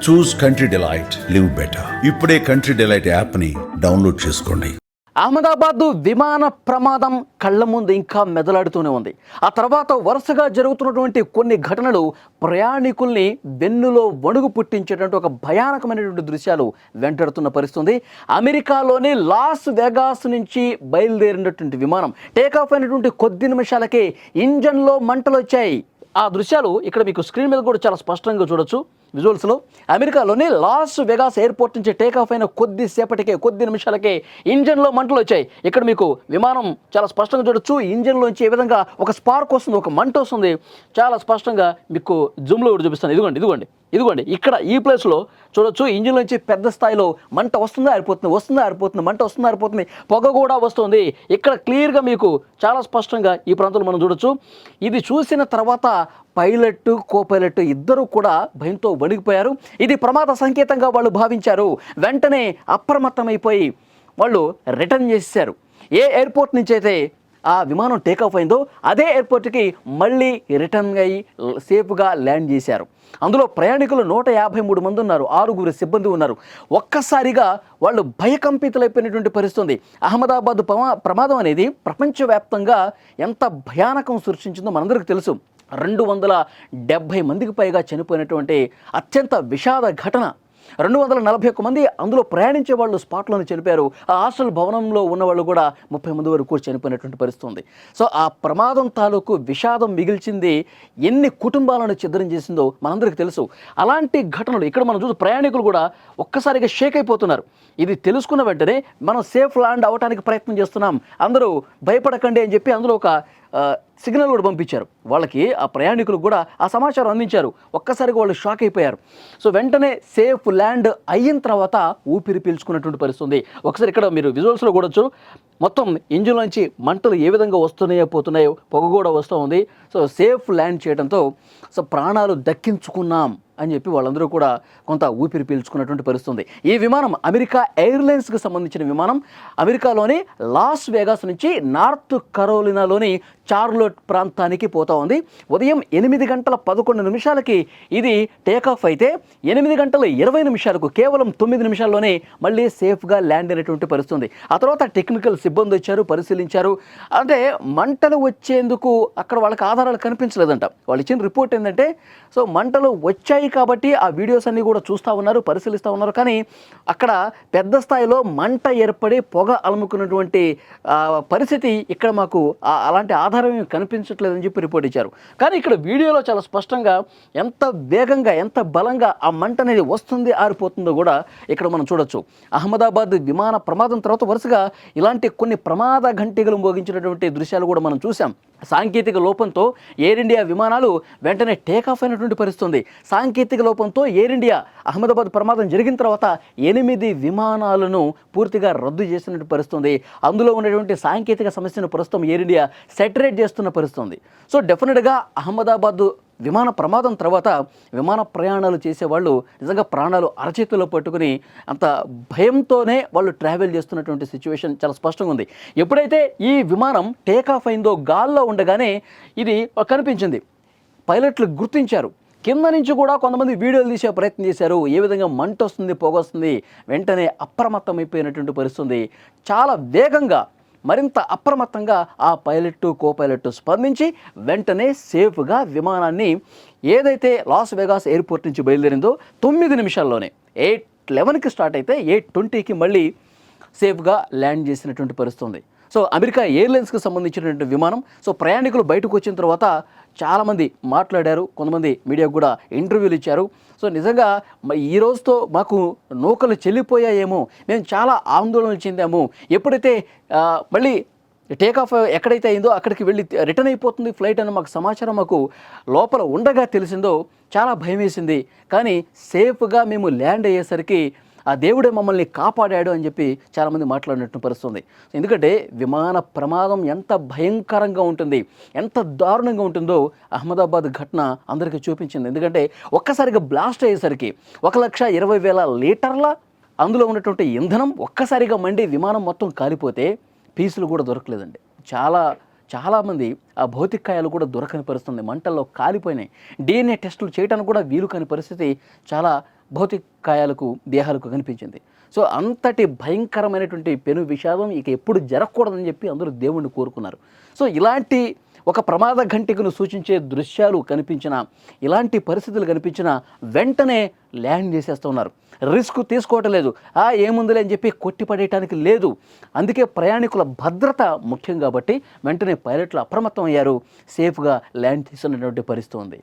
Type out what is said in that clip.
చూస్ country delight, live better. ఇప్పుడే country delight యాప్ని download చేసుకోండి. అహ్మదాబాద్ విమాన ప్రమాదం కళ్ళ ముందు ఇంకా మెదలాడుతూనే ఉంది. ఆ తర్వాత వరుసగా జరుగుతున్నటువంటి కొన్ని ఘటనలు ప్రయాణికుల్ని వెన్నులో వణుగు పుట్టించేటువంటి ఒక భయానకమైనటువంటి దృశ్యాలు వెంటాడుతున్న పరిస్థితి. అమెరికాలోని లాస్ వెగాస్ నుంచి బయలుదేరినటువంటి విమానం టేకాఫ్ అయినటువంటి కొద్ది నిమిషాలకే ఇంజన్లో మంటలు వచ్చాయి. ఆ దృశ్యాలు ఇక్కడ మీకు స్క్రీన్ మీద కూడా చాలా స్పష్టంగా చూడొచ్చు విజువల్స్లో. అమెరికాలోని లాస్ వెగాస్ ఎయిర్పోర్ట్ నుంచి టేకాఫ్ అయిన కొద్ది నిమిషాలకే ఇంజన్లో మంటలు వచ్చాయి. ఇక్కడ మీకు విమానం చాలా స్పష్టంగా చూడొచ్చు. ఇంజన్లోంచి ఏ విధంగా ఒక స్పార్క్ వస్తుంది, ఒక మంట వస్తుంది, చాలా స్పష్టంగా మీకు జూమ్లో కూడా చూపిస్తాను. ఇదిగోండి ఇక్కడ ఈ ప్లేస్లో చూడొచ్చు. ఇంజిన్లోంచి పెద్ద స్థాయిలో మంట ఆరిపోతుంది, మంట ఆరిపోతుంది, పొగ కూడా వస్తుంది. ఇక్కడ క్లియర్గా మీకు చాలా స్పష్టంగా ఈ ప్రాంతంలో మనం చూడొచ్చు. ఇది చూసిన తర్వాత పైలట్, కో-పైలట్ ఇద్దరు కూడా భయంతో వణికిపోయారు. ఇది ప్రమాద సంకేతంగా వాళ్ళు భావించారు. వెంటనే అప్రమత్తమైపోయి వాళ్ళు రిటర్న్ చేశారు. ఏ ఎయిర్పోర్ట్ నుంచి అయితే ఆ విమానం టేకాఫ్ అయిందో అదే ఎయిర్పోర్ట్కి మళ్ళీ రిటర్న్ అయ్యి సేఫ్గా ల్యాండ్ చేశారు. అందులో ప్రయాణికులు 153 మంది ఉన్నారు, 6 సిబ్బంది ఉన్నారు. ఒక్కసారిగా వాళ్ళు భయకంపితులైపోయినటువంటి పరిస్థితి. అహ్మదాబాద్ ప్రమాదం అనేది ప్రపంచవ్యాప్తంగా ఎంత భయానకం సృష్టించిందో మనందరికీ తెలుసు. 270 మందికి పైగా చనిపోయినటువంటి అత్యంత విషాద ఘటన. 241 మంది అందులో ప్రయాణించే వాళ్ళు స్పాట్లోనే చనిపోయారు. ఆ హాస్టల్ భవనంలో ఉన్న వాళ్ళు కూడా 30 మంది వరకు చనిపోయినటువంటి పరిస్థితి ఉంది. సో ఆ ప్రమాదం తాలూకు విషాదం మిగిల్చింది ఎన్ని కుటుంబాలను ఛిద్రం చేసిందో మనందరికీ తెలుసు. అలాంటి ఘటనలు ఇక్కడ మనం చూసి ప్రయాణికులు కూడా ఒక్కసారిగా షేక్ అయిపోతున్నారు. ఇది తెలుసుకున్న వెంటనే మనం సేఫ్ ల్యాండ్ అవ్వడానికి ప్రయత్నం చేస్తున్నాం, అందరూ భయపడకండి అని చెప్పి అందులో ఒక సిగ్నల్ కూడా పంపించారు. వాళ్ళకి ఆ ప్రయాణికులకు కూడా ఆ సమాచారం అందించారు. ఒక్కసారిగా వాళ్ళు షాక్ అయిపోయారు. సో వెంటనే సేఫ్ ల్యాండ్ అయిన తర్వాత ఊపిరి పీల్చుకున్నటువంటి పరిస్థితి. ఒకసారి ఇక్కడ మీరు విజువల్స్లో కూడొచ్చు. మొత్తం ఇంజిన్లోంచి మంటలు ఏ విధంగా పోతున్నాయో పొగ కూడా వస్తూ ఉంది. సో సేఫ్ ల్యాండ్ చేయడంతో సో ప్రాణాలు దక్కించుకున్నాం అని చెప్పి వాళ్ళందరూ కూడా కొంత ఊపిరి పీల్చుకున్నటువంటి పరిస్థితి. ఈ విమానం అమెరికా ఎయిర్లైన్స్కి సంబంధించిన విమానం. అమెరికాలోని లాస్ వెగాస్ నుంచి నార్త్ కరోలినాలోని చార్లోట్ ప్రాంతానికి పోతా ఉంది. ఉదయం 8:11 ఇది టేకాఫ్ అయితే 8:20 కేవలం 9 నిమిషాల్లోనే మళ్ళీ సేఫ్గా ల్యాండ్ అయినటువంటి పరిస్థితి. ఆ తర్వాత టెక్నికల్ సిబ్బంది వచ్చారు, పరిశీలించారు. అంటే మంటలు వచ్చేందుకు అక్కడ వాళ్ళకి ఆధారాలు కనిపించలేదంట. వాళ్ళు ఇచ్చిన రిపోర్ట్ ఏంటంటే సో మంటలు వచ్చాయి కాబట్టి ఆ వీడియోస్ అన్నీ కూడా చూస్తూ ఉన్నారు, పరిశీలిస్తూ ఉన్నారు. కానీ అక్కడ పెద్ద స్థాయిలో మంట ఏర్పడి పొగ అలుముకున్నటువంటి పరిస్థితి ఇక్కడ మాకు అలాంటి ఆధారం కనిపించట్లేదని చెప్పి రిపోర్ట్ ఇచ్చారు. కానీ ఇక్కడ వీడియోలో చాలా స్పష్టంగా ఎంత వేగంగా, ఎంత బలంగా ఆ మంట అనేది వస్తుంది, ఆరిపోతుందో కూడా ఇక్కడ మనం చూడొచ్చు. అహ్మదాబాద్ విమాన ప్రమాదం తర్వాత వరుసగా ఇలాంటి కొన్ని ప్రమాద ఘంటికలు మోగించినటువంటి దృశ్యాలు కూడా మనం చూసాం. సాంకేతిక లోపంతో ఎయిర్ ఇండియా విమానాలు వెంటనే టేకాఫ్ అయినటువంటి పరిస్థితి. సాంకేతిక లోపంతో ఎయిర్ ఇండియా అహ్మదాబాద్ ప్రమాదం జరిగిన తర్వాత 8 విమానాలను పూర్తిగా రద్దు చేసినటువంటి పరిస్థితి. అందులో ఉన్నటువంటి సాంకేతిక సమస్యను ప్రస్తుతం ఎయిర్ ఇండియా సెటరేట్ చేస్తున్న పరిస్థితి. సో డెఫినెట్గా అహ్మదాబాద్ విమాన ప్రమాదం తర్వాత విమాన ప్రయాణాలు చేసేవాళ్ళు నిజంగా ప్రాణాలు అరచేతిలో పట్టుకుని అంత భయంతోనే వాళ్ళు ట్రావెల్ చేస్తున్నటువంటి సిచ్యువేషన్ చాలా స్పష్టంగా ఉంది. ఎప్పుడైతే ఈ విమానం టేకాఫ్ అయిందో గాల్లో ఉండగానే ఇది కనిపించింది. పైలట్లు గుర్తించారు. కింద నుంచి కూడా కొంతమంది వీడియోలు తీసే ప్రయత్నం చేశారు. ఏ విధంగా మంట వస్తుంది, పొగ వస్తుంది. వెంటనే అప్రమత్తమైపోయినటువంటి పరిస్థితి. చాలా వేగంగా, మరింత అప్రమత్తంగా ఆ పైలట్, కో-పైలట్ స్పందించి వెంటనే సేఫ్గా విమానాన్ని ఏదైతే లాస్ వెగాస్ ఎయిర్పోర్ట్ నుంచి బయలుదేరిందో 9 నిమిషాల్లోనే 8:11 స్టార్ట్ అయితే 8:20 మళ్ళీ సేఫ్గా ల్యాండ్ చేసినటువంటి పరిస్థితి. సో అమెరికా ఎయిర్లైన్స్కి సంబంధించినటువంటి విమానం. సో ప్రయాణికులు బయటకు వచ్చిన తర్వాత చాలామంది మాట్లాడారు, కొంతమంది మీడియాకు కూడా ఇంటర్వ్యూలు ఇచ్చారు. సో నిజంగా ఈ రోజుతో మాకు నూకలు చెల్లిపోయాయేమో, మేము చాలా ఆందోళనలు చెందాము. ఎప్పుడైతే మళ్ళీ టేకాఫ్ ఎక్కడైతే అయిందో అక్కడికి వెళ్ళి రిటర్న్ అయిపోతుంది ఫ్లైట్ అని మాకు సమాచారం మాకు లోపల ఉండగా తెలిసిందో చాలా భయం వేసింది. కానీ సేఫ్గా మేము ల్యాండ్ అయ్యేసరికి ఆ దేవుడే మమ్మల్ని కాపాడాడు అని చెప్పి చాలామంది మాట్లాడినట్టు పరిస్థితుంది. ఎందుకంటే విమాన ప్రమాదం ఎంత భయంకరంగా ఉంటుంది, ఎంత దారుణంగా ఉంటుందో అహ్మదాబాద్ ఘటన అందరికీ చూపించింది. ఎందుకంటే ఒక్కసారిగా బ్లాస్ట్ అయ్యేసరికి 1,20,000 లీటర్ల అందులో ఉన్నటువంటి ఇంధనం ఒక్కసారిగా మండి విమానం మొత్తం కాలిపోతే పీసులు కూడా దొరకలేదండి. చాలామంది ఆ భౌతికాయాలు కూడా దొరకని పరిస్థితుంది. మంటల్లో కాలిపోయినాయి. DNA టెస్టులు చేయడానికి కూడా వీలు కాని పరిస్థితి చాలా భౌతిక కాయాలకు దేహాలకు కనిపించింది. సో అంతటి భయంకరమైనటువంటి పెను విషాదం ఇక ఎప్పుడు జరగకూడదని చెప్పి అందరూ దేవుణ్ణి కోరుకున్నారు. సో ఇలాంటి ఒక ప్రమాద ఘంటికను సూచించే దృశ్యాలు కనిపించిన, ఇలాంటి పరిస్థితులు కనిపించిన వెంటనే ల్యాండ్ చేసేస్తూ ఉన్నారు. రిస్క్ తీసుకోవటం లేదు. ఏముందిలే అని చెప్పి కొట్టిపడేయటానికి లేదు. అందుకే ప్రయాణికుల భద్రత ముఖ్యం కాబట్టి వెంటనే పైలట్లు అప్రమత్తం అయ్యారు. సేఫ్గా ల్యాండ్ చేసినటువంటి పరిస్థితి ఉంది.